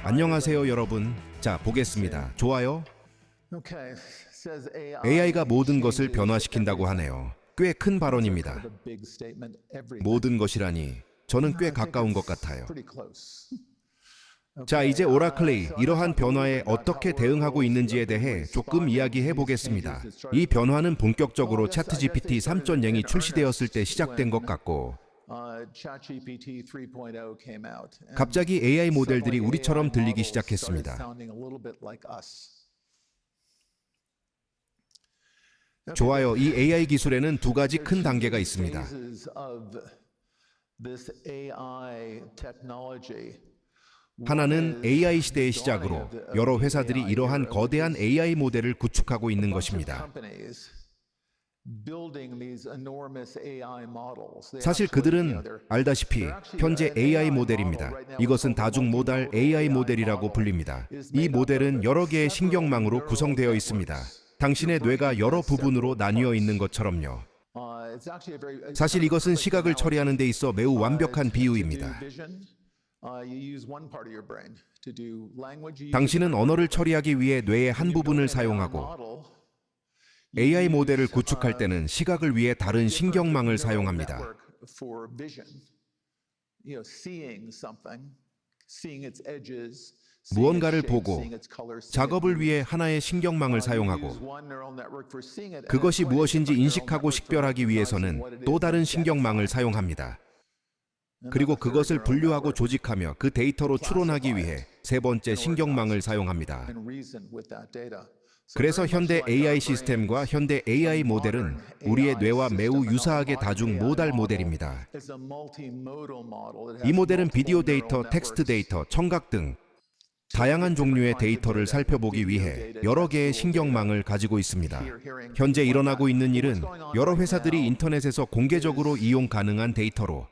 안녕하세요 여러분. 자, 보겠습니다. 좋아요. AI가 모든 것을 변화시킨다고 하네요. 꽤 큰 발언입니다. 모든 것이라니 저는 꽤 가까운 것 같아요. 자, 이제 오라클이 이러한 변화에 어떻게 대응하고 있는지에 대해 조금 이야기해 보겠습니다. 이 변화는 본격적으로 챗GPT 3.0이 출시되었을 때 시작된 것 같고, 갑자기 AI 모델들이 우리처럼 들리기 시작했습니다. 좋아요. 이 AI 기술에는 두 가지 큰 단계가 있습니다. 하나는 AI 시대의 시작으로 여러 회사들이 이러한 거대한 AI 모델을 구축하고 있는 것입니다. 사실 그들은 알다시피 현재 AI 모델입니다. 이것은 다중모달 AI 모델이라고 불립니다. 이 모델은 여러 개의 신경망으로 구성되어 있습니다. 당신의 뇌가 여러 부분으로 나뉘어 있는 것처럼요. 사실 이것은 시각을 처리하는 데 있어 매우 완벽한 비유입니다. 당신은 언어를 처리하기 위해 뇌의 한 부분을 사용하고, AI 모델을 구축할 때는 시각을 위해 다른 신경망을 사용합니다. 무언가를 보고 작업을 위해 하나의 신경망을 사용하고, 그것이 무엇인지 인식하고 식별하기 위해서는 또 다른 신경망을 사용합니다. 그리고 그것을 분류하고 조직하며 그 데이터로 추론하기 위해 세 번째 신경망을 사용합니다. 그래서 현대 AI 시스템과 현대 AI 모델은 우리의 뇌와 매우 유사하게 다중 모달 모델입니다. 이 모델은 비디오 데이터, 텍스트 데이터, 청각 등 다양한 종류의 데이터를 살펴보기 위해 여러 개의 신경망을 가지고 있습니다. 현재 일어나고 있는 일은 여러 회사들이 인터넷에서 공개적으로 이용 가능한 데이터로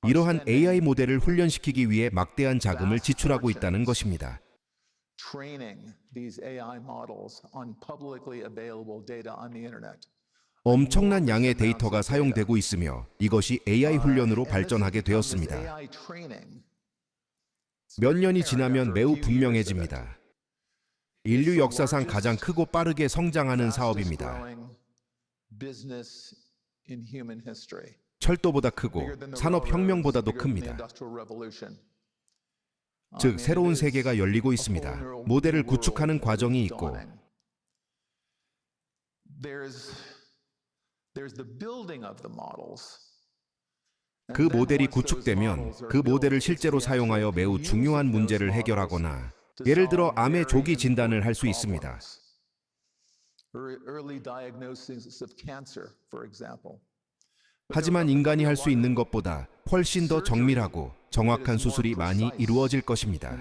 이러한 AI 모델을 훈련시키기 위해 막대한 자금을 지출하고 있다는 것입니다. 엄청난 양의 데이터가 사용되고 있으며 이것이 AI 훈련으로 발전하게 되었습니다. 몇 년이 지나면 매우 분명해집니다. 인류 역사상 가장 크고 빠르게 성장하는 사업입니다. 철도보다 크고 산업혁명보다도 큽니다. 즉, 새로운 세계가 열리고 있습니다. 모델을 구축하는 과정이 있고, 그 모델이 구축되면 그 모델을 실제로 사용하여 매우 중요한 문제를 해결하거나, 예를 들어 암의 조기 진단을 할 수 있습니다. 하지만 인간이 할 수 있는 것보다 훨씬 더 정밀하고 정확한 수술이 많이 이루어질 것입니다.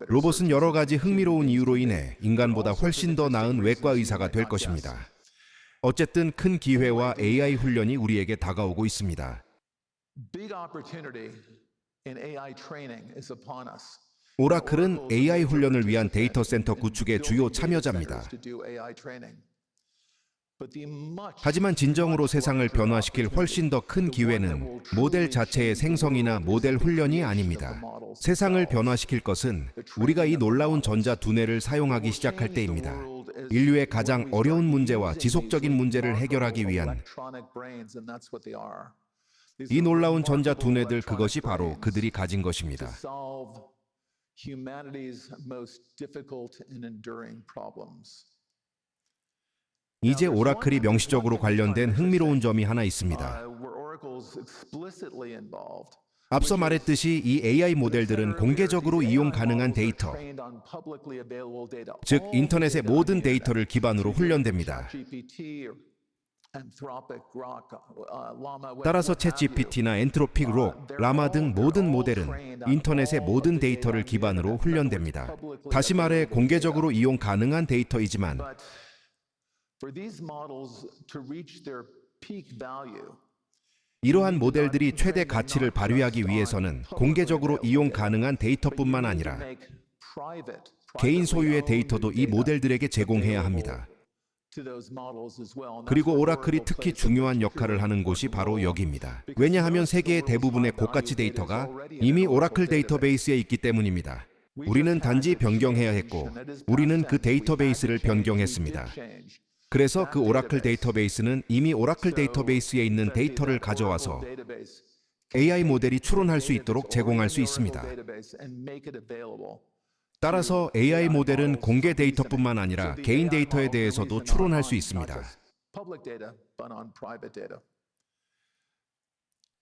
로봇은 여러 가지 흥미로운 이유로 인해 인간보다 훨씬 더 나은 외과 의사가 될 것입니다. 어쨌든 큰 기회와 AI 훈련이 우리에게 다가오고 있습니다. 오라클은 AI 훈련을 위한 데이터 센터 구축의 주요 참여자입니다. 하지만 진정으로 세상을 변화시킬 훨씬 더 큰 기회는 모델 자체의 생성이나 모델 훈련이 아닙니다. 세상을 변화시킬 것은 우리가 이 놀라운 전자 두뇌를 사용하기 시작할 때입니다. 인류의 가장 어려운 문제와 지속적인 문제를 해결하기 위한 이 놀라운 전자 두뇌들, 그것이 바로 그들이 가진 것입니다. 이제 오라클이 명시적으로 관련된 흥미로운 점이 하나 있습니다. 앞서 말했듯이 이 AI 모델들은 공개적으로 이용 가능한 데이터, 즉 인터넷의 모든 데이터를 기반으로 훈련됩니다. 따라서 챗GPT나 엔트로픽 록, 라마 등 모든 모델은 인터넷의 모든 데이터를 기반으로 훈련됩니다. 다시 말해 공개적으로 이용 가능한 데이터이지만, 이러한 모델들이 최대 가치를 발휘하기 위해서는 공개적으로 이용 가능한 데이터뿐만 아니라 개인 소유의 데이터도 이 모델들에게 제공해야 합니다. 그리고 오라클이 특히 중요한 역할을 하는 곳이 바로 여기입니다. 왜냐하면 세계의 대부분의 고가치 데이터가 이미 오라클 데이터베이스에 있기 때문입니다. 우리는 단지 변경해야 했고, 우리는 그 데이터베이스를 변경했습니다. 그래서 그 오라클 데이터베이스는 이미 오라클 데이터베이스에 있는 데이터를 가져와서 AI 모델이 추론할 수 있도록 제공할 수 있습니다. 따라서 AI 모델은 공개 데이터뿐만 아니라 개인 데이터에 대해서도 추론할 수 있습니다.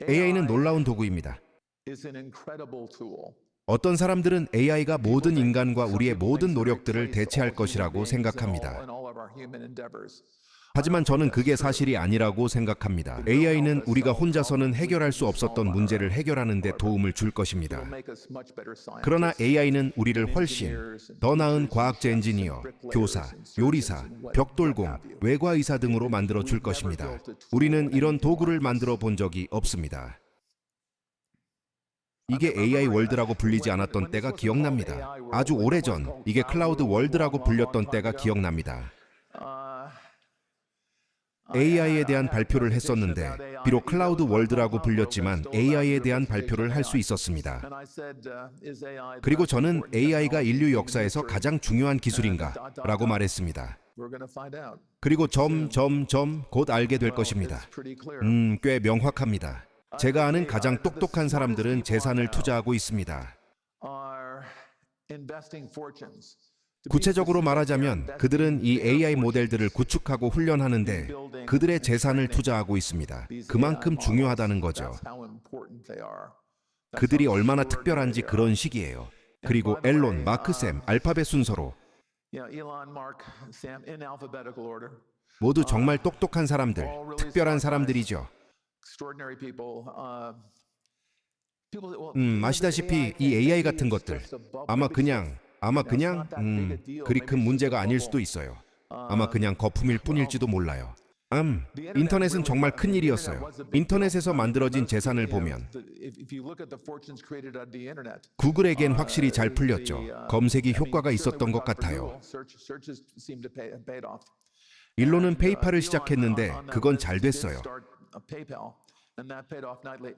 AI는 놀라운 도구입니다. 어떤 사람들은 AI가 모든 인간과 우리의 모든 노력들을 대체할 것이라고 생각합니다. 하지만 저는 그게 사실이 아니라고 생각합니다. AI는 우리가 혼자서는 해결할 수 없었던 문제를 해결하는 데 도움을 줄 것입니다. 그러나 AI는 우리를 훨씬 더 나은 과학자 엔지니어, 교사, 요리사, 벽돌공, 외과의사 등으로 만들어 줄 것입니다. 우리는 이런 도구를 만들어 본 적이 없습니다. 이게 AI 월드라고 불리지 않았던 때가 기억납니다. 아주 오래전 이게 클라우드 월드라고 불렸던 때가 기억납니다. AI에 대한 발표를 했었는데 비록 클라우드 월드라고 불렸지만 AI에 대한 발표를 할 수 있었습니다. 그리고 저는 AI가 인류 역사에서 가장 중요한 기술인가? 라고 말했습니다. 그리고 곧 알게 될 것입니다. 꽤 명확합니다. 제가 아는 가장 똑똑한 사람들은 재산을 투자하고 있습니다. 구체적으로 말하자면 그들은 이 AI 모델들을 구축하고 훈련하는데 그들의 재산을 투자하고 있습니다. 그만큼 중요하다는 거죠. 그들이 얼마나 특별한지 그런 식이에요. 그리고 앨런, 마크, 샘, 알파벳 순서로 모두 정말 똑똑한 사람들, 특별한 사람들이죠. 아시다시피 이 AI 같은 것들 아마 그냥 그리 큰 문제가 아닐 수도 있어요. 아마 그냥 거품일 뿐일지도 몰라요. 인터넷은 정말 큰 일이었어요. 인터넷에서 만들어진 재산을 보면 구글에겐 확실히 잘 풀렸죠. 검색이 효과가 있었던 것 같아요. 일론은 페이팔을 시작했는데 그건 잘 됐어요.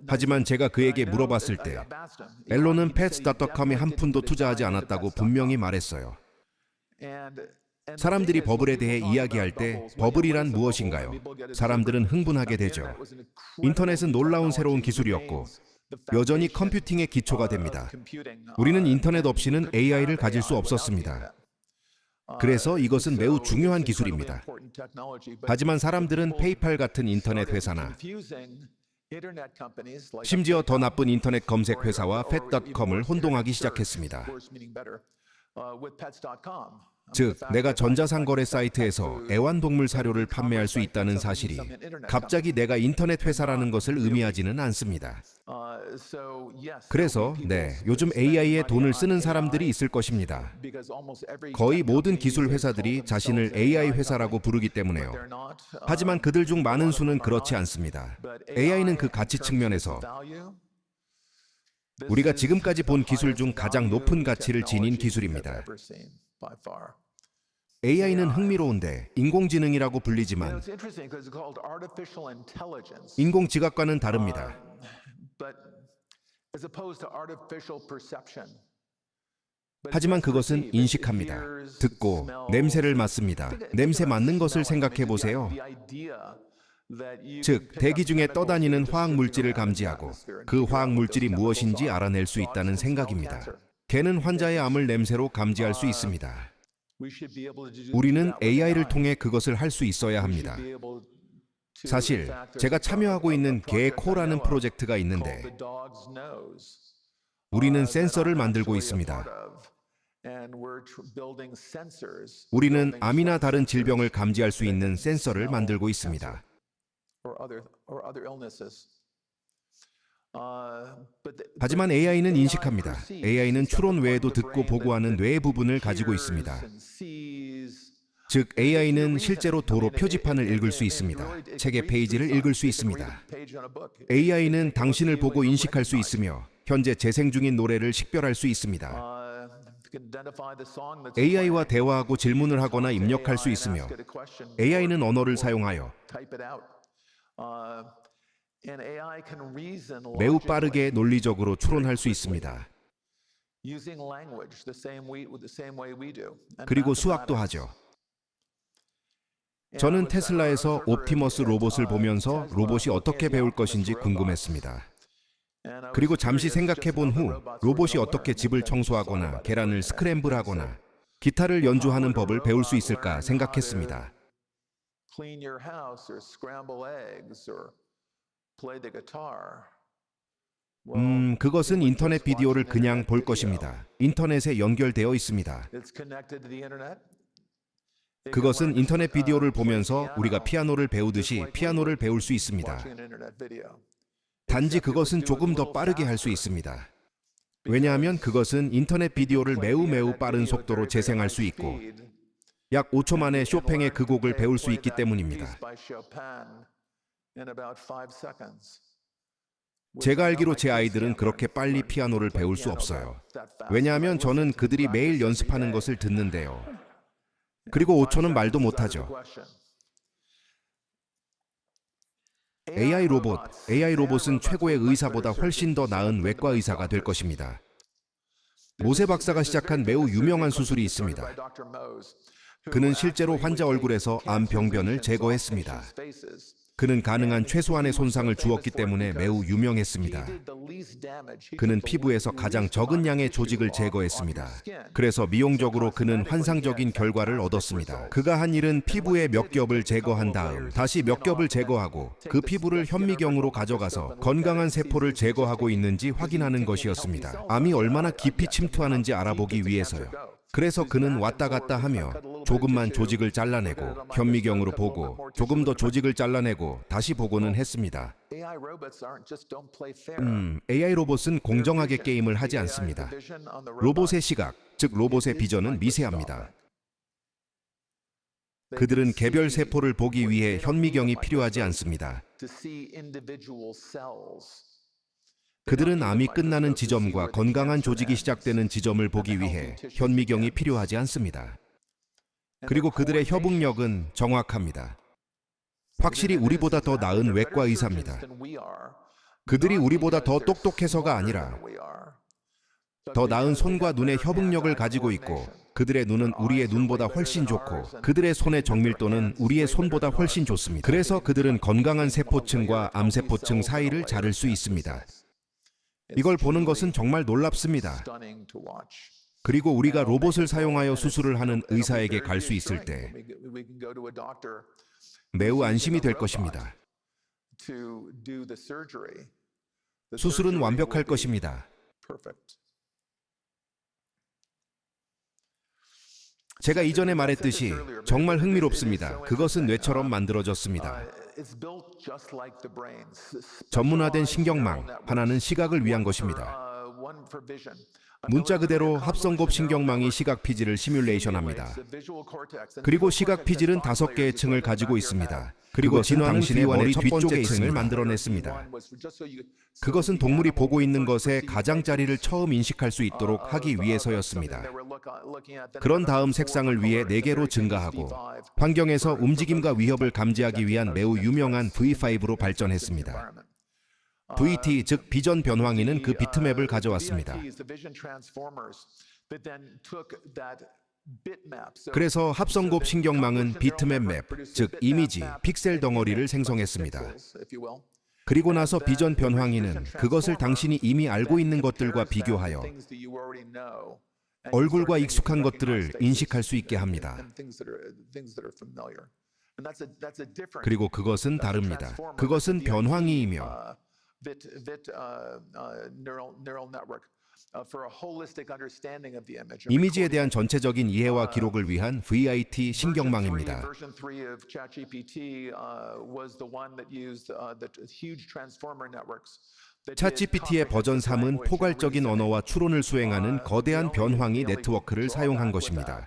하지만 제가 그에게 물어봤을 때 앨런은 pets.com에 한 푼도 투자하지 않았다고 분명히 말했어요. 사람들이 버블에 대해 이야기할 때 버블이란 무엇인가요? 사람들은 흥분하게 되죠. 인터넷은 놀라운 새로운 기술이었고 여전히 컴퓨팅의 기초가 됩니다. 우리는 인터넷 없이는 AI를 가질 수 없었습니다. 그래서 이것은 매우 중요한 기술입니다. 하지만 사람들은 페이팔 같은 인터넷 회사나 심지어 더 나쁜 인터넷 검색 회사와 pet.com을 혼동하기 시작했습니다. 즉, 내가 전자상거래 사이트에서 애완동물 사료를 판매할 수 있다는 사실이 갑자기 내가 인터넷 회사라는 것을 의미하지는 않습니다. 그래서 요즘 AI에 돈을 쓰는 사람들이 있을 것입니다. 거의 모든 기술 회사들이 자신을 AI 회사라고 부르기 때문에요. 하지만 그들 중 많은 수는 그렇지 않습니다. AI는 그 가치 측면에서 우리가 지금까지 본 기술 중 가장 높은 가치를 지닌 기술입니다. AI는 흥미로운데 인공지능이라고 불리지만 인공지각과는 다릅니다. 하지만 그것은 인식합니다. 듣고 냄새를 맡습니다. 냄새 맡는 것을 생각해 보세요. 즉, 대기 중에 떠다니는 화학물질을 감지하고 그 화학물질이 무엇인지 알아낼 수 있다는 생각입니다. 개는 환자의 암을 냄새로 감지할 수 있습니다. 우리는 AI를 통해 그것을 할 수 있어야 합니다. 사실 제가 참여하고 있는 개코라는 프로젝트가 있는데 우리는 센서를 만들고 있습니다. 우리는 암이나 다른 질병을 감지할 수 있는 센서를 만들고 있습니다. 하지만 AI는 인식합니다. AI는 추론 외에도 듣고 보고하는 뇌의 부분을 가지고 있습니다. 즉, AI는 실제로 도로 표지판을 읽을 수 있습니다. 책의 페이지를 읽을 수 있습니다. AI는 당신을 보고 인식할 수 있으며 현재 재생 중인 노래를 식별할 수 있습니다. AI와 대화하고 질문을 하거나 입력할 수 있으며 AI는 언어를 사용하여 매우 빠르게 논리적으로 추론할 수 있습니다. 그리고 수학도 하죠. 저는 테슬라에서 옵티머스 로봇을 보면서 로봇이 어떻게 배울 것인지 궁금했습니다. 그리고 잠시 생각해 본 후 로봇이 어떻게 집을 청소하거나 계란을 스크램블하거나 기타를 연주하는 법을 배울 수 있을까 생각했습니다. 그것은 인터넷 비디오를 그냥 볼 것입니다. 인터넷에 연결되어 있습니다. 그것은 인터넷 비디오를 보면서 우리가 피아노를 배우듯이 피아노를 배울 수 있습니다. 단지 그것은 조금 더 빠르게 할 수 있습니다. 왜냐하면 그것은 인터넷 비디오를 매우 빠른 속도로 재생할 수 있고 약 5초 만에 쇼팽의 그 곡을 배울 수 있기 때문입니다. 제가 알기로 제 아이들은 그렇게 빨리 피아노를 배울 수 없어요. 왜냐하면 저는 그들이 매일 연습하는 것을 듣는데요. 그리고 5초는 말도 못하죠. AI 로봇은 최고의 의사보다 훨씬 더 나은 외과 의사가 될 것입니다. 모세 박사가 시작한 매우 유명한 수술이 있습니다. 그는 실제로 환자 얼굴에서 암 병변을 제거했습니다. 그는 가능한 최소한의 손상을 주었기 때문에 매우 유명했습니다. 그는 피부에서 가장 적은 양의 조직을 제거했습니다. 그래서 미용적으로 그는 환상적인 결과를 얻었습니다. 그가 한 일은 피부의 몇 겹을 제거한 다음 다시 몇 겹을 제거하고 그 피부를 현미경으로 가져가서 건강한 세포를 제거하고 있는지 확인하는 것이었습니다. 암이 얼마나 깊이 침투하는지 알아보기 위해서요. 그래서 그는 왔다 갔다 하며 조금만 조직을 잘라내고 현미경으로 보고 조금 더 조직을 잘라내고 다시 보고는 했습니다. AI 로봇은 공정하게 게임을 하지 않습니다. 로봇의 시각, 즉 로봇의 비전은 미세합니다. 그들은 개별 세포를 보기 위해 현미경이 필요하지 않습니다. 그들은 암이 끝나는 지점과 건강한 조직이 시작되는 지점을 보기 위해 현미경이 필요하지 않습니다. 그리고 그들의 협응력은 정확합니다. 확실히 우리보다 더 나은 외과 의사입니다. 그들이 우리보다 더 똑똑해서가 아니라 더 나은 손과 눈의 협응력을 가지고 있고 그들의 눈은 우리의 눈보다 훨씬 좋고 그들의 손의 정밀도는 우리의 손보다 훨씬 좋습니다. 그래서 그들은 건강한 세포층과 암세포층 사이를 자를 수 있습니다. 이걸 보는 것은 정말 놀랍습니다. 그리고 우리가 로봇을 사용하여 수술을 하는 의사에게 갈 수 있을 때 매우 안심이 될 것입니다. 수술은 완벽할 것입니다. 제가 이전에 말했듯이 정말 흥미롭습니다. 그것은 뇌처럼 만들어졌습니다. 전문화된 신경망 하나는 시각을 위한 것입니다. 문자 그대로 합성곱 신경망이 시각 피질을 시뮬레이션합니다. 그리고 시각 피질은 5개의 층을 가지고 있습니다. 그리고 진화는 당신의 머리 뒤쪽의 층을 만들어냈습니다. 그것은 동물이 보고 있는 것의 가장자리를 처음 인식할 수 있도록 하기 위해서였습니다. 그런 다음 색상을 위해 4개로 증가하고 환경에서 움직임과 위협을 감지하기 위한 매우 유명한 V5로 발전했습니다. VT, 즉 비전 변환기는 그 비트맵을 가져왔습니다. 그래서 합성곱 신경망은 비트맵 맵, 즉 이미지, 픽셀 덩어리를 생성했습니다. 그리고 나서 비전 변환기는 그것을 당신이 이미 알고 있는 것들과 비교하여 얼굴과 익숙한 것들을 인식할 수 있게 합니다. 그리고 그것은 다릅니다. 그것은 변환기이며 이미지에 대한 전체적인 이해와 기록을 위한 VIT 신경망입니다. 챗GPT의 버전 3은 포괄적인 언어와 추론을 수행하는 거대한 변환기 네트워크를 사용한 것입니다.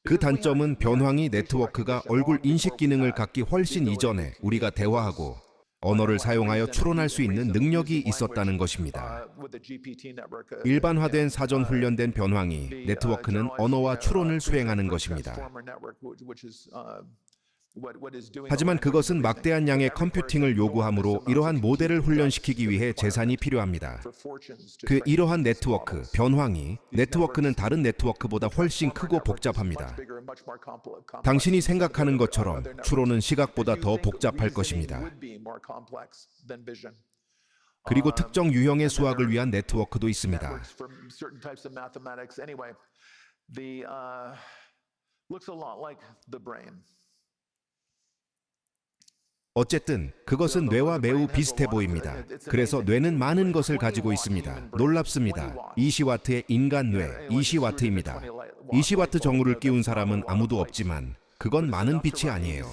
그 단점은 변환기 네트워크가 얼굴 인식 기능을 갖기 훨씬 이전에 우리가 대화하고 언어를 사용하여 추론할 수 있는 능력이 있었다는 것입니다. 일반화된 사전 훈련된 변황이 네트워크는 언어와 추론을 수행하는 것입니다. 하지만 그것은 막대한 양의 컴퓨팅을 요구하므로 이러한 모델을 훈련시키기 위해 재산이 필요합니다. 그 이러한 네트워크, 변황이 네트워크는 다른 네트워크보다 훨씬 크고 복잡합니다. 당신이 생각하는 것처럼 추론은 시각보다 더 복잡할 것입니다. 그리고 특정 유형의 수학을 위한 네트워크도 있습니다. 어쨌든 그것은 뇌와 매우 비슷해 보입니다. 그래서 뇌는 많은 것을 가지고 있습니다. 놀랍습니다. 20와트의 인간 뇌, 20와트입니다. 20와트 정우를 끼운 사람은 아무도 없지만 그건 많은 빛이 아니에요.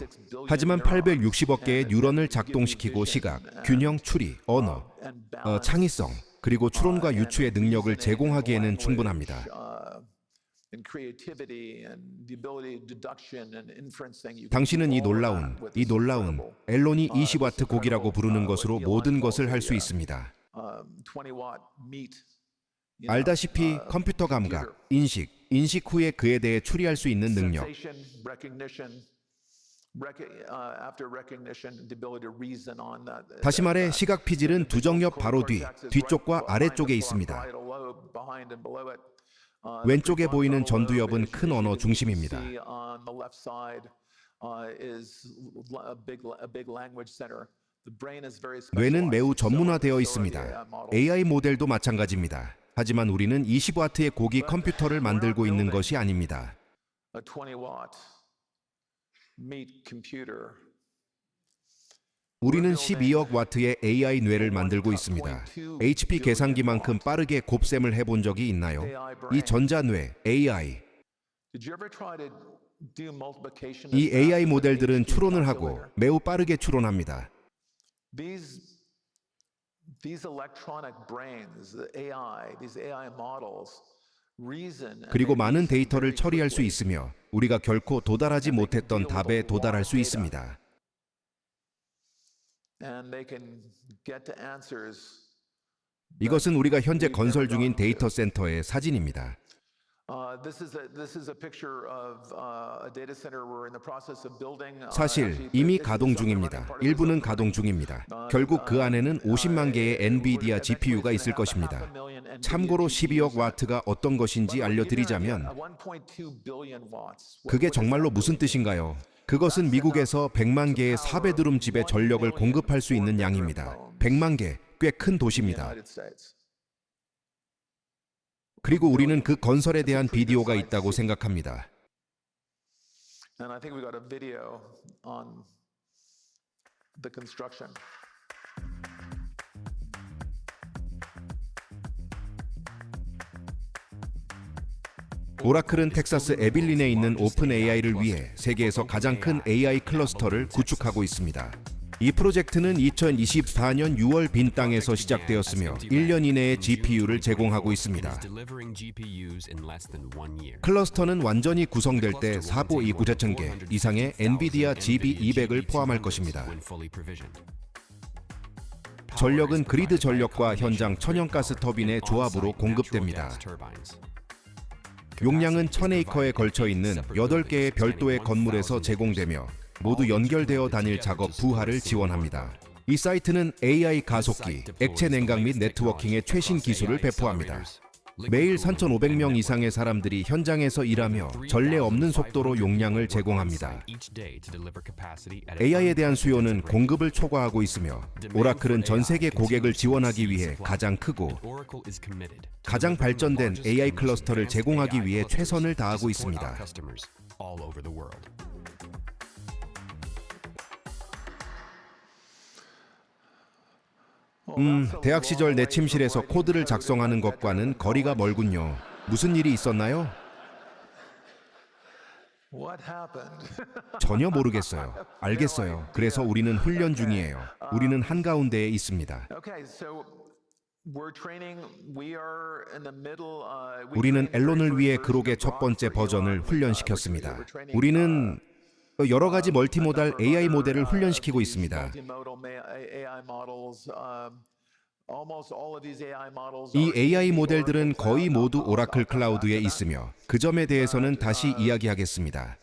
하지만 860억 개의 뉴런을 작동시키고 시각, 균형 추리, 언어, 창의성, 그리고 추론과 유추의 능력을 제공하기에는 충분합니다. 당신은 이 놀라운 앨론이 20와트 곡이라고 부르는 것으로 모든 것을 할 수 있습니다. 알다시피 컴퓨터 감각, 인식 후에 그에 대해 추리할 수 있는 능력. 다시 말해 시각 피질은 두정옆 바로 뒤쪽과 아래쪽에 있습니다. 왼쪽에 보이는 전두엽은 큰 언어 중심입니다. 뇌는 매우 전문화되어 있습니다. AI 모델도 마찬가지입니다. 하지만 우리는 20와트의 고기 컴퓨터를 만들고 있는 것이 아닙니다. 우리는 12억 와트의 AI 뇌를 만들고 있습니다. HP 계산기만큼 빠르게 곱셈을 해본 적이 있나요? 이 전자뇌, AI. 이 AI 모델들은 추론을 하고 매우 빠르게 추론합니다. 그리고 많은 데이터를 처리할 수 있으며 우리가 결코 도달하지 못했던 답에 도달할 수 있습니다. 이것은 우리가 현재 건설 중인 데이터 센터의 사진입니다. 사실 이미 가동 중입니다. 일부는 가동 중입니다. 결국 그 안에는 50만 개의 엔비디아 GPU가 있을 것입니다. 참고로 12억 와트가 어떤 것인지 알려드리자면 그게 정말로 무슨 뜻인가요? 그것은 미국에서 100만 개의 4베드룸 집에 전력을 공급할 수 있는 양입니다. 100만 개, 꽤 큰 도시입니다. 그리고 우리는 그 건설에 대한 비디오가 있다고 생각합니다. 오라클은 텍사스 에빌린에 있는 오픈 AI를 위해 세계에서 가장 큰 AI 클러스터를 구축하고 있습니다. 이 프로젝트는 2024년 6월 빈 땅에서 시작되었으며 1년 이내에 GPU를 제공하고 있습니다. 클러스터는 완전히 구성될 때 4보 29,000개 이상의 엔비디아 GB200을 포함할 것입니다. 전력은 그리드 전력과 현장 천연가스 터빈의 조합으로 공급됩니다. 용량은 1000에이커에 걸쳐 있는 8개의 별도의 건물에서 제공되며 모두 연결되어 다닐 작업 부하를 지원합니다. 이 사이트는 AI 가속기, 액체 냉각 및 네트워킹의 최신 기술을 배포합니다. 매일 3,500명 이상의 사람들이 현장에서 일하며 전례 없는 속도로 용량을 제공합니다. AI에 대한 수요는 공급을 초과하고 있으며 오라클은 전 세계 고객을 지원하기 위해 가장 크고 가장 발전된 AI 클러스터를 제공하기 위해 최선을 다하고 있습니다. 대학 시절 내 침실에서 코드를 작성하는 것과는 거리가 멀군요. 무슨 일이 있었나요? 전혀 모르겠어요. 알겠어요. 그래서 우리는 훈련 중이에요. 우리는 한가운데에 있습니다. 우리는 앨론을 위해 그록의 첫 번째 버전을 훈련시켰습니다. 우리는 여러 가지 멀티모달 AI 모델을 훈련시키고 있습니다. 이 AI 모델들은 거의 모두 오라클 클라우드에 있으며 그 점에 대해서는 다시 이야기하겠습니다.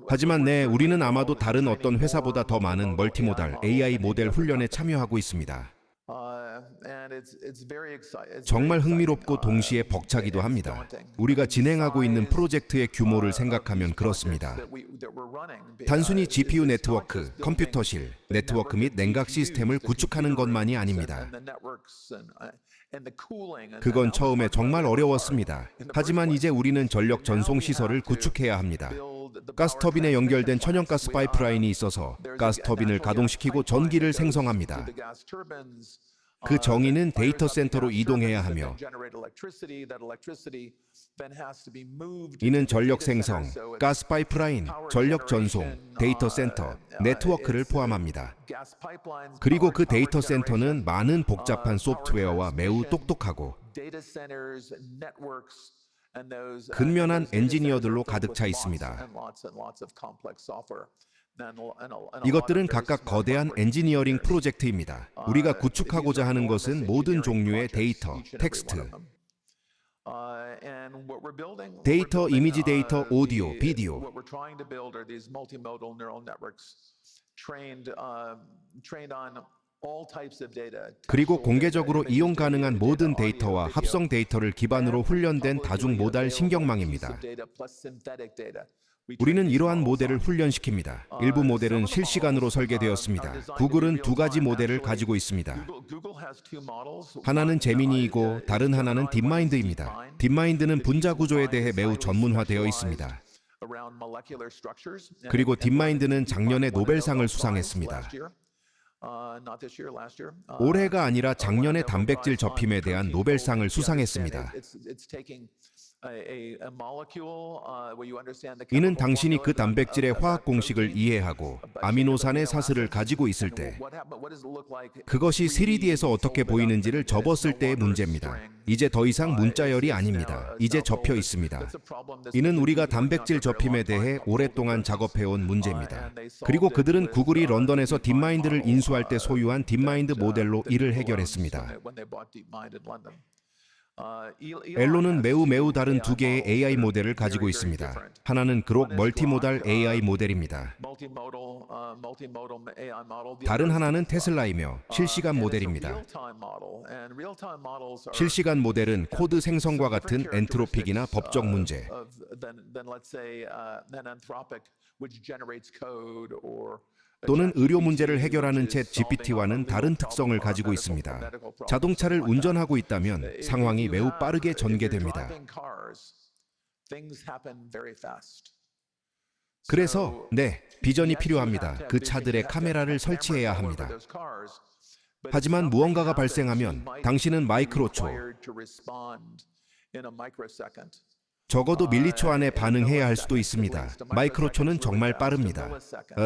하지만 우리는 아마도 다른 어떤 회사보다 더 많은 멀티모달 AI 모델 훈련에 참여하고 있습니다. 정말 흥미롭고 동시에 벅차기도 합니다. 우리가 진행하고 있는 프로젝트의 규모를 생각하면 그렇습니다. 단순히 GPU 네트워크, 컴퓨터실, 네트워크 및 냉각 시스템을 구축하는 것만이 아닙니다. 그건 처음에 정말 어려웠습니다. 하지만 이제 우리는 전력 전송 시설을 구축해야 합니다. 가스터빈에 연결된 천연가스 파이프라인이 있어서 가스터빈을 가동시키고 전기를 생성합니다. 그 정의는 데이터 센터로 이동해야 하며 이는 전력 생성, 가스 파이프라인, 전력 전송, 데이터 센터, 네트워크를 포함합니다. 그리고 그 데이터 센터는 많은 복잡한 소프트웨어와 매우 똑똑하고 근면한 엔지니어들로 가득 차 있습니다. 이것들은 각각 거대한 엔지니어링 프로젝트입니다. 우리가 구축하고자 하는 것은 모든 종류의 데이터, 텍스트, 데이터, 이미지 데이터, 오디오, 비디오, 그리고 공개적으로 이용 가능한 모든 데이터와 합성 데이터를 기반으로 훈련된 다중 모달 신경망입니다. 우리는 이러한 모델을 훈련시킵니다. 일부 모델은 실시간으로 설계되었습니다. 구글은 두 가지 모델을 가지고 있습니다. 하나는 제미니이고 다른 하나는 딥마인드입니다. 딥마인드는 분자 구조에 대해 매우 전문화되어 있습니다. 그리고 딥마인드는 작년에 노벨상을 수상했습니다. 올해가 아니라 작년에 단백질 접힘에 대한 노벨상을 수상했습니다. 이는 당신이 그 단백질의 화학 공식을 이해하고 아미노산의 사슬을 가지고 있을 때 그것이 3D에서 어떻게 보이는지를 접었을 때의 문제입니다. 이제 더 이상 문자열이 아닙니다. 이제 접혀 있습니다. 이는 우리가 단백질 접힘에 대해 오랫동안 작업해온 문제입니다. 그리고 그들은 구글이 런던에서 딥마인드를 인수할 때 소유한 딥마인드 모델로 이를 해결했습니다. 엘론은 매우 다른 두 개의 AI 모델을 가지고 있습니다. 하나는 그록 멀티모달 AI 모델입니다. 다른 하나는 테슬라이며 실시간 모델입니다. 실시간 모델은 코드 생성과 같은 엔트로픽이나 법적 문제, 또는 의료 문제를 해결하는 챗 GPT와는 다른 특성을 가지고 있습니다. 자동차를 운전하고 있다면 상황이 매우 빠르게 전개됩니다. 그래서 비전이 필요합니다. 그 차들의 카메라를 설치해야 합니다. 하지만 무언가가 발생하면 당신은 마이크로초, 적어도 밀리초 안에 반응해야 할 수도 있습니다. 마이크로초는 정말 빠릅니다.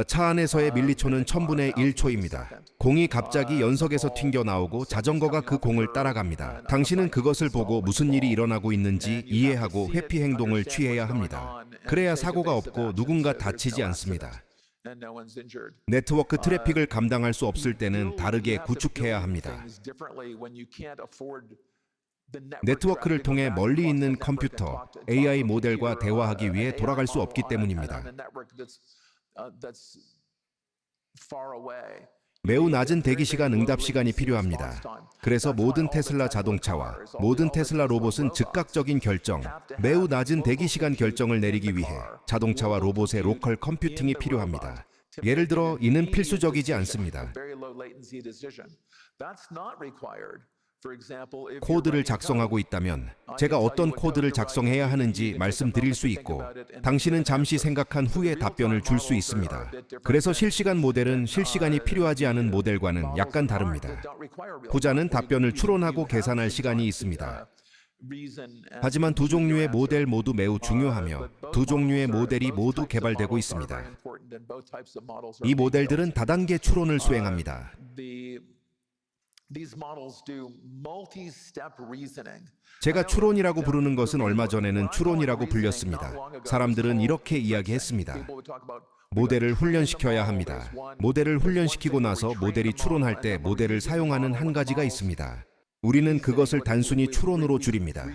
차 안에서의 밀리초는 1000분의 1초입니다. 공이 갑자기 연석에서 튕겨나오고 자전거가 그 공을 따라갑니다. 당신은 그것을 보고 무슨 일이 일어나고 있는지 이해하고 회피 행동을 취해야 합니다. 그래야 사고가 없고 누군가 다치지 않습니다. 네트워크 트래픽을 감당할 수 없을 때는 다르게 구축해야 합니다. 네트워크를 통해 멀리 있는 컴퓨터, AI 모델과 대화하기 위해 돌아갈 수 없기 때문입니다. 매우 낮은 대기시간 응답시간이 필요합니다. 그래서 모든 테슬라 자동차와 모든 테슬라 로봇은 즉각적인 결정, 매우 낮은 대기시간 결정을 내리기 위해 자동차와 로봇의 로컬 컴퓨팅이 필요합니다. 예를 들어 이는 필수적이지 않습니다. 코드를 작성하고 있다면 제가 어떤 코드를 작성해야 하는지 말씀드릴 수 있고 당신은 잠시 생각한 후에 답변을 줄 수 있습니다. 그래서 실시간 모델은 실시간이 필요하지 않은 모델과는 약간 다릅니다. 후자는 답변을 추론하고 계산할 시간이 있습니다. 하지만 두 종류의 모델 모두 매우 중요하며 두 종류의 모델이 모두 개발되고 있습니다. 이 모델들은 다단계 추론을 수행합니다. 제가 추론이라고 부르는 것은 얼마 전에는 추론이라고 불렸습니다. 사람들은 이렇게 이야기했습니다. 모델을 훈련시켜야 합니다. 모델을 훈련시키고 나서 모델이 추론할 때 모델을 사용하는 한 가지가 있습니다. 우리는 그것을 단순히 추론으로 줄입니다.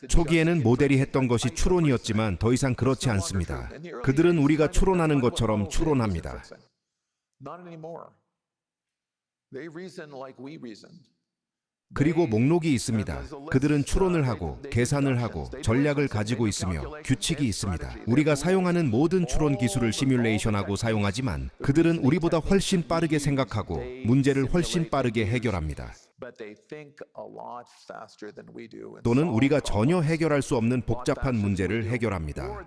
초기에는 모델이 했던 것이 추론이었지만 더 이상 그렇지 않습니다. 그들은 우리가 추론하는 것처럼 추론합니다. 그리고 목록이 있습니다. 그들은 추론을 하고 계산을 하고 전략을 가지고 있으며 규칙이 있습니다. 우리가 사용하는 모든 추론 기술을 시뮬레이션하고 사용하지만 그들은 우리보다 훨씬 빠르게 생각하고 문제를 훨씬 빠르게 해결합니다. 또는 우리가 전혀 해결할 수 없는 복잡한 문제를 해결합니다.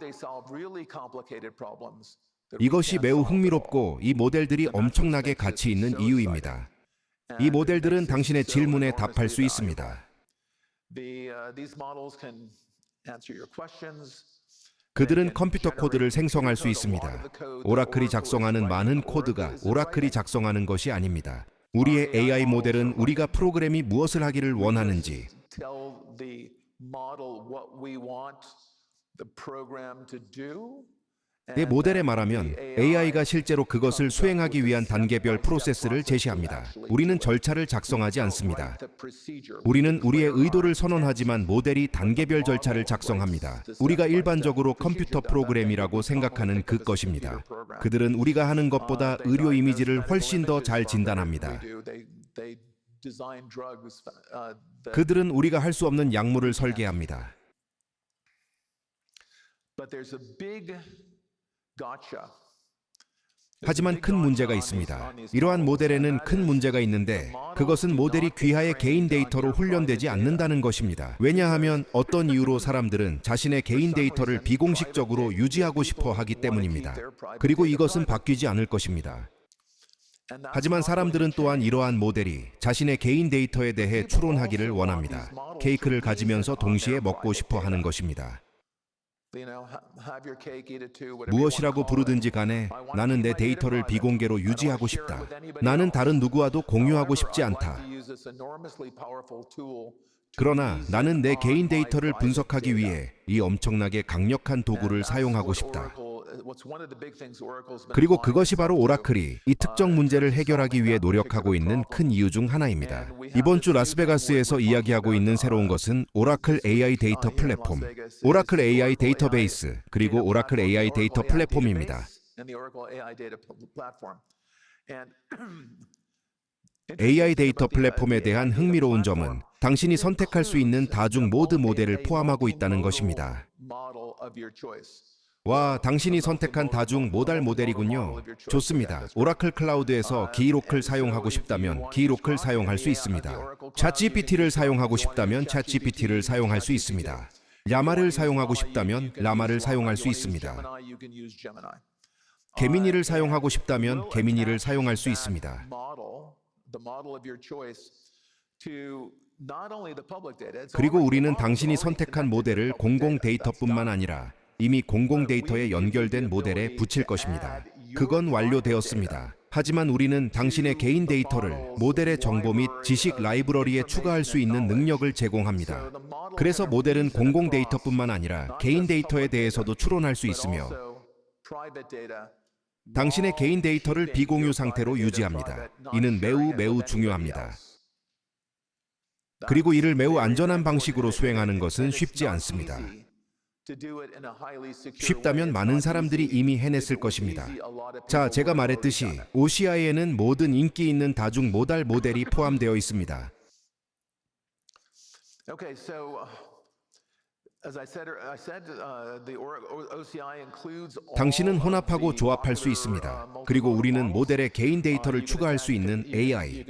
이것이 매우 흥미롭고 이 모델들이 엄청나게 가치 있는 이유입니다. 이 모델들은 당신의 질문에 답할 수 있습니다. 그들은 컴퓨터 코드를 생성할 수 있습니다. 오라클이 작성하는 많은 코드가 오라클이 작성하는 것이 아닙니다. 우리의 AI 모델은 우리가 프로그램이 무엇을 하기를 원하는지, 내 모델에 말하면 AI가 실제로 그것을 수행하기 위한 단계별 프로세스를 제시합니다. 우리는 절차를 작성하지 않습니다. 우리는 우리의 의도를 선언하지만 모델이 단계별 절차를 작성합니다. 우리가 일반적으로 컴퓨터 프로그램이라고 생각하는 그 것입니다. 그들은 우리가 하는 것보다 의료 이미지를 훨씬 더 잘 진단합니다. 그들은 우리가 할 수 없는 약물을 설계합니다. 하지만 큰 문제가 있습니다. 이러한 모델에는 큰 문제가 있는데 그것은 모델이 귀하의 개인 데이터로 훈련되지 않는다는 것입니다. 왜냐하면 어떤 이유로 사람들은 자신의 개인 데이터를 비공식적으로 유지하고 싶어 하기 때문입니다. 그리고 이것은 바뀌지 않을 것입니다. 하지만 사람들은 또한 이러한 모델이 자신의 개인 데이터에 대해 추론하기를 원합니다. 케이크를 가지면서 동시에 먹고 싶어 하는 것입니다. 무엇이라고 부르든지 간에 나는 내 데이터를 비공개로 유지하고 싶다. 나는 다른 누구와도 공유하고 싶지 않다. 그러나 나는 내 개인 데이터를 분석하기 위해 이 엄청나게 강력한 도구를 사용하고 싶다. 그리고 그것이 바로 오라클이 이 특정 문제를 해결하기 위해 노력하고 있는 큰 이유 중 하나입니다. 이번 주 라스베가스에서 이야기하고 있는 새로운 것은 오라클 AI 데이터 플랫폼, 오라클 AI 데이터베이스, 그리고 오라클 AI 데이터 플랫폼입니다. AI 데이터 플랫폼에 대한 흥미로운 점은 당신이 선택할 수 있는 다중 모드 모델을 포함하고 있다는 것입니다. 와, 당신이 선택한 다중 모달 모델이군요. 좋습니다. 오라클 클라우드에서 기록을 사용하고 싶다면 기록을 사용할 수 있습니다. 챗GPT를 사용하고 싶다면 챗GPT를 사용할 수 있습니다. 라마를 사용하고 싶다면 라마를 사용할 수 있습니다. 게미니를 사용하고 싶다면 게미니를 사용할 수 있습니다. 그리고 우리는 당신이 선택한 모델을 공공 데이터뿐만 아니라 이미 공공 데이터에 연결된 모델에 붙일 것입니다. 그건 완료되었습니다. 하지만 우리는 당신의 개인 데이터를 모델의 정보 및 지식 라이브러리에 추가할 수 있는 능력을 제공합니다. 그래서 모델은 공공 데이터뿐만 아니라 개인 데이터에 대해서도 추론할 수 있으며 당신의 개인 데이터를 비공유 상태로 유지합니다. 이는 매우 중요합니다. 그리고 이를 매우 안전한 방식으로 수행하는 것은 쉽지 않습니다. 쉽다면 많은 사람들이 이미 해냈을 것입니다. 자, 제가 말했듯이 OCI에는 모든 인기 있는 다중 모달 모델이 포함되어 있습니다. 당신은 혼합하고 조합할 수 있습니다. 그리고 우리는 모델에 개인 데이터를 추가할 수 있는 AI,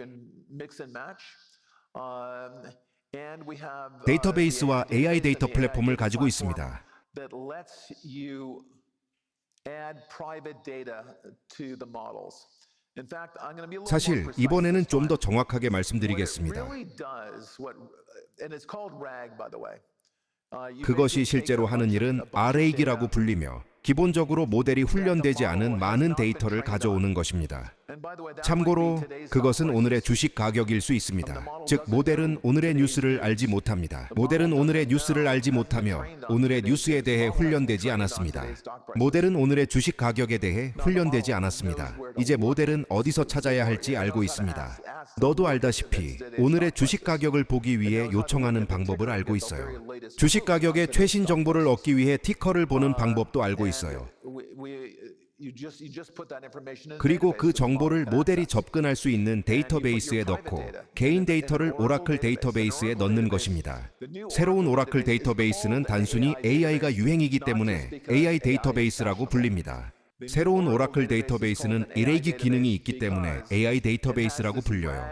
데이터베이스와 AI 데이터 플랫폼을 가지고 있습니다. 사실 이번에는 좀 더 정확하게 말씀드리겠습니다. 그것이 실제로 하는 일은 RAG라고 불리며 기본적으로 모델이 훈련되지 않은 많은 데이터를 가져오는 것입니다. 참고로 그것은 오늘의 주식 가격일 수 있습니다. 즉, 모델은 오늘의 뉴스를 알지 못합니다. 모델은 오늘의 뉴스를 알지 못하며 오늘의 뉴스에 대해 훈련되지 않았습니다. 모델은 오늘의 주식 가격에 대해 훈련되지 않았습니다. 이제 모델은 어디서 찾아야 할지 알고 있습니다. 너도 알다시피 오늘의 주식 가격을 보기 위해 요청하는 방법을 알고 있어요. 주식 가격의 최신 정보를 얻기 위해 티커를 보는 방법도 알고 있어요. 그리고 그 정보를 모델이 접근할 수 있는 데이터베이스에 넣고 개인 데이터를 오라클 데이터베이스에 넣는 것입니다. 새로운 오라클 데이터베이스는 단순히 AI가 유행이기 때문에 AI 데이터베이스라고 불립니다. 새로운 오라클 데이터베이스는 일회기 기능이 있기 때문에 AI 데이터베이스라고 불려요.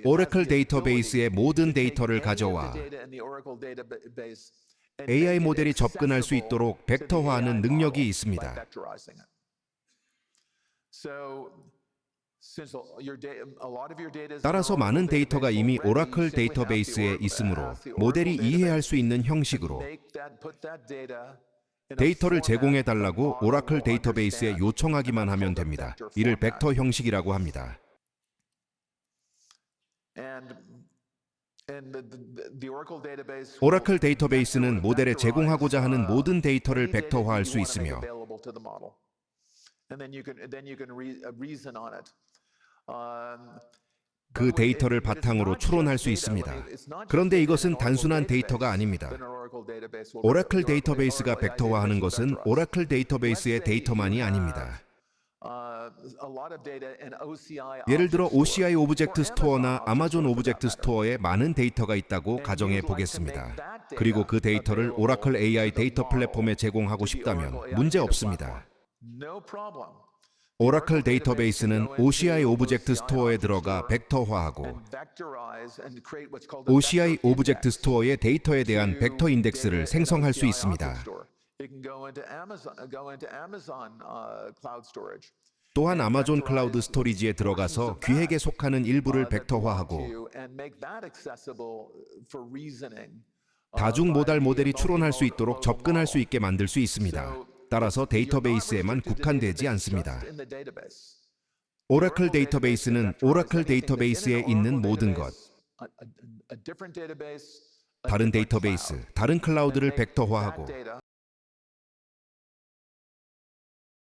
오라클 데이터베이스의 모든 데이터를 가져와 AI 모델이 접근할 수 있도록 벡터화하는 능력이 있습니다. 따라서 많은 데이터가 이미 오라클 데이터베이스에 있으므로 모델이 이해할 수 있는 형식으로 데이터를 제공해 달라고 오라클 데이터베이스에 요청하기만 하면 됩니다. 이를 벡터 형식이라고 합니다. 오라클 데이터베이스는 모델에 제공하고자 하는 모든 데이터를 벡터화할 수 있으며 그 데이터를 바탕으로 추론할 수 있습니다. 그런데 이것은 단순한 데이터가 아닙니다. 오라클 데이터베이스가 벡터화하는 것은 오라클 데이터베이스의 데이터만이 아닙니다. 예를 들어 OCI 오브젝트 스토어나 아마존 오브젝트 스토어에 많은 데이터가 있다고 가정해 보겠습니다. 그리고 그 데이터를 오라클 AI 데이터 플랫폼에 제공하고 싶다면 문제 없습니다. 오라클 데이터베이스는 OCI 오브젝트 스토어에 들어가 벡터화하고 OCI 오브젝트 스토어의 데이터에 대한 벡터 인덱스를 생성할 수 있습니다. 또한 아마존 클라우드 스토리지에 들어가서 기획에 속하는 일부를 벡터화하고 다중 모달 모델이 추론할 수 있도록 접근할 수 있게 만들 수 있습니다. 따라서 데이터베이스에만 국한되지 않습니다. 오라클 데이터베이스는 오라클 데이터베이스에 있는 모든 것, 다른 데이터베이스, 다른 클라우드를 벡터화하고